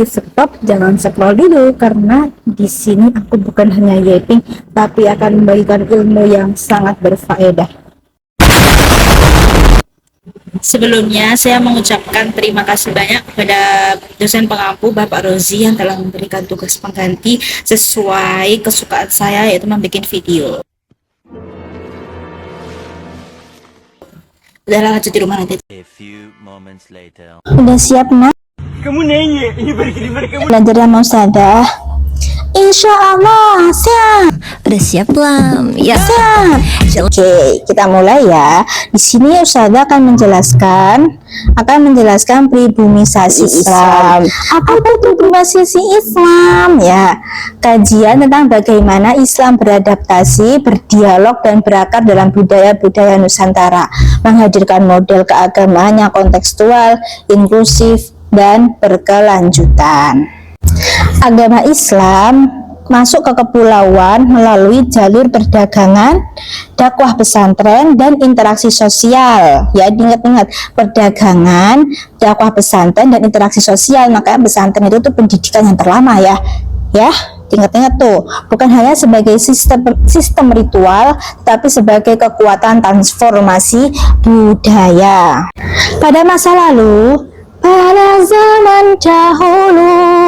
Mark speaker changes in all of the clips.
Speaker 1: Stop, jangan scroll dulu karena di sini aku bukan hanya yaping, tapi akan membagikan ilmu yang sangat berfaedah. Sebelumnya, saya mengucapkan terima kasih banyak kepada dosen pengampu Bapak Rozi yang telah memberikan tugas pengganti sesuai kesukaan saya, yaitu membuat video. Udah lanjut di rumah nanti.
Speaker 2: A few moments later.
Speaker 1: Udah siap, nak?
Speaker 3: Kamu nanya, ini bagaimana kamu?
Speaker 1: Belajar sama Ustazah. Insya Allah siap.
Speaker 4: Udah siap belum? Ya.
Speaker 1: Siap. Oke, kita mulai ya. Di sini Ustazah akan menjelaskan pribumisasi Islam. Apa itu pribumisasi Islam? Ya, kajian tentang bagaimana Islam beradaptasi, berdialog dan berakar dalam budaya-budaya Nusantara, menghadirkan model keagamaan yang kontekstual, inklusif, dan berkelanjutan. Agama Islam masuk ke kepulauan melalui jalur perdagangan, dakwah pesantren, dan interaksi sosial. Ya, diingat-ingat, perdagangan, dakwah pesantren, dan interaksi sosial. Makanya pesantren itu tuh pendidikan yang terlama ya. Ya, ingat-ingat tuh, bukan hanya sebagai sistem ritual, tapi sebagai kekuatan transformasi budaya. Pada masa lalu, pada zaman dahulu,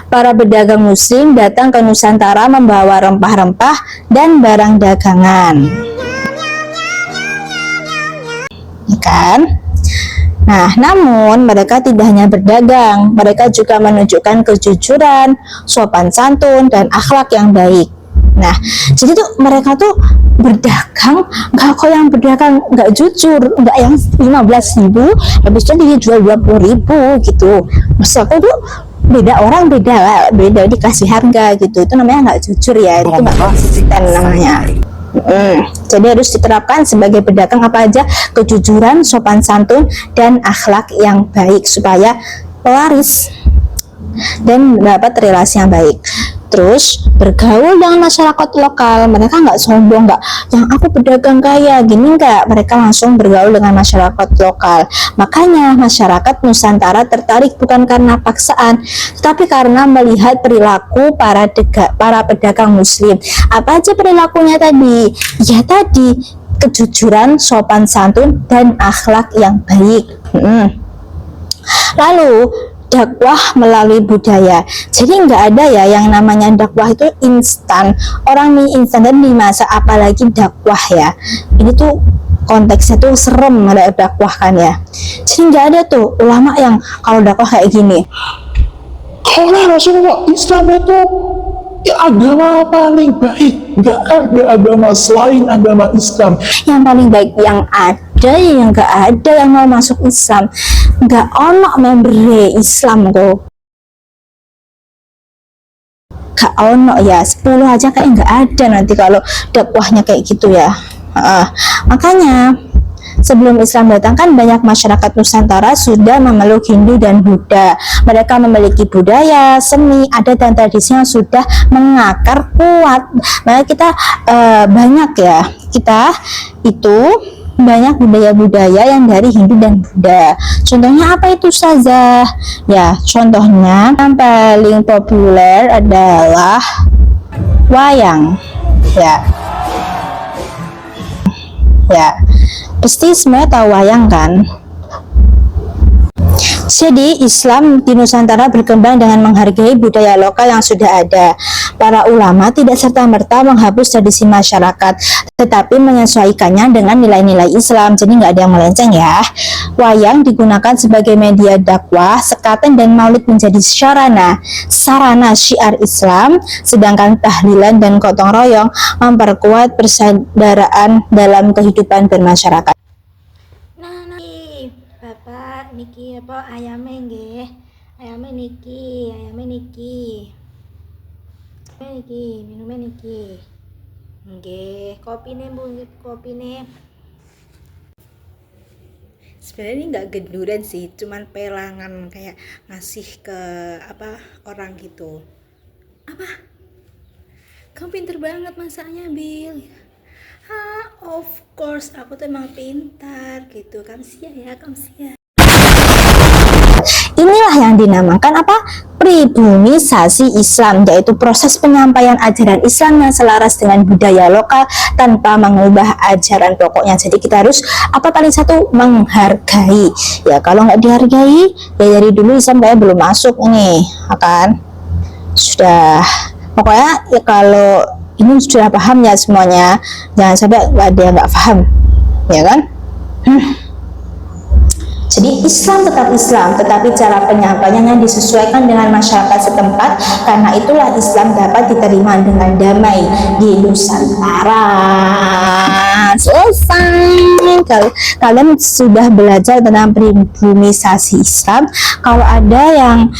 Speaker 1: para pedagang muslim datang ke Nusantara membawa rempah-rempah dan barang dagangan. Kan? Nah, namun mereka tidak hanya berdagang, mereka juga menunjukkan kejujuran, sopan santun, dan akhlak yang baik. Nah, jadi tuh mereka tuh berdagang, nggak kok yang berdagang nggak jujur, nggak yang 15.000, habisnya dia jual 20.000 gitu. Maksud aku tuh beda orang, beda dikasih harga gitu, itu namanya nggak jujur ya, itu nggak konsisten namanya. Jadi harus diterapkan sebagai pedagang apa aja, kejujuran, sopan santun, dan akhlak yang baik supaya laris dan dapat relasi yang baik. Terus bergaul dengan masyarakat lokal, mereka nggak sombong, nggak yang aku pedagang kaya gini, nggak, mereka langsung bergaul dengan masyarakat lokal. Makanya masyarakat Nusantara tertarik bukan karena paksaan, tapi karena melihat perilaku para pedagang muslim. Apa aja perilakunya tadi? Ya tadi, kejujuran, sopan santun, dan akhlak yang baik. Lalu dakwah melalui budaya. Jadi nggak ada ya yang namanya dakwah itu instan. Orang mie instan dan dimasak, apalagi dakwah ya. Ini tuh konteksnya tuh serem ada dakwah kan ya. Jadi nggak ada tuh ulama yang kalau dakwah kayak gini.
Speaker 5: Kalau Rasulullah, Islam itu ya agama paling baik, nggak ada agama selain agama Islam.
Speaker 1: Yang paling baik yang ada, yang nggak ada yang mau masuk Islam, nggak ono memberi Islam kok, nggak ono ya, 10 aja kayak nggak ada nanti kalau dakwahnya kayak gitu ya. Makanya sebelum Islam datang kan banyak masyarakat Nusantara sudah memeluk Hindu dan Buddha. Mereka memiliki budaya, seni, adat dan tradisi yang sudah mengakar kuat. Maka kita banyak ya, kita itu banyak budaya-budaya yang dari Hindu dan Buddha. Contohnya apa itu Ustazah? Ya, contohnya yang paling populer adalah wayang. Ya, pasti semuanya tahu wayang kan? Jadi Islam di Nusantara berkembang dengan menghargai budaya lokal yang sudah ada. Para ulama tidak serta-merta menghapus tradisi masyarakat, tetapi menyesuaikannya dengan nilai-nilai Islam. Jadi nggak ada yang melenceng ya. Wayang digunakan sebagai media dakwah, sekaten dan maulid menjadi sarana syiar Islam, sedangkan tahlilan dan gotong royong memperkuat persaudaraan dalam kehidupan bermasyarakat.
Speaker 4: Bapak niki apa ayame nggih. Ayame niki. Minume niki. Nggih, kopine Bu, kopine.
Speaker 1: Sebenarnya ini nggak genduran sih, cuman pelangan kayak ngasih ke orang gitu. Kamu pinter banget masaknya, Bil.
Speaker 4: Of course, aku tuh emang pintar gitu. Kamsia ya, kamsia.
Speaker 1: Inilah yang dinamakan apa? Pribumisasi Islam, yaitu proses penyampaian ajaran Islam yang selaras dengan budaya lokal tanpa mengubah ajaran pokoknya. Jadi kita harus apa paling satu menghargai. Ya kalau nggak dihargai, ya dari dulu Islam kayak belum masuk ini, akan sudah. Pokoknya ya kalau ini sudah paham ya semuanya, jangan sampai ada yang nggak paham, ya kan? Jadi Islam tetap Islam, tetapi cara penyampaiannya disesuaikan dengan masyarakat setempat, karena itulah Islam dapat diterima dengan damai di Nusantara. Selesai. Kalau kalian sudah belajar tentang pribumisasi Islam, kalau ada yang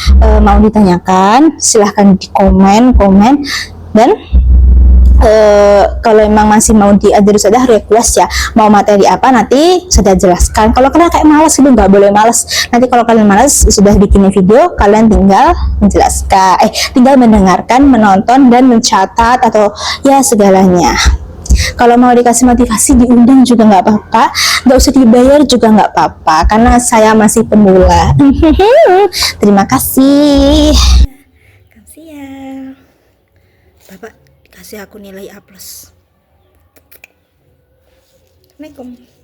Speaker 1: mau ditanyakan, silahkan di komen dan kalau emang masih mau diajar sudah request ya, mau materi apa nanti sudah jelaskan. Kalau kalian kayak malas gitu, nggak boleh malas. Nanti kalau kalian malas sudah bikin video, kalian tinggal menjelaskan, tinggal mendengarkan, menonton dan mencatat atau ya segalanya. Kalau mau dikasih motivasi diundang juga nggak apa-apa, nggak usah dibayar juga nggak apa-apa, karena saya masih pemula. Terima kasih.
Speaker 4: Kamsia. Bapak kasih aku nilai A+. Assalamualaikum.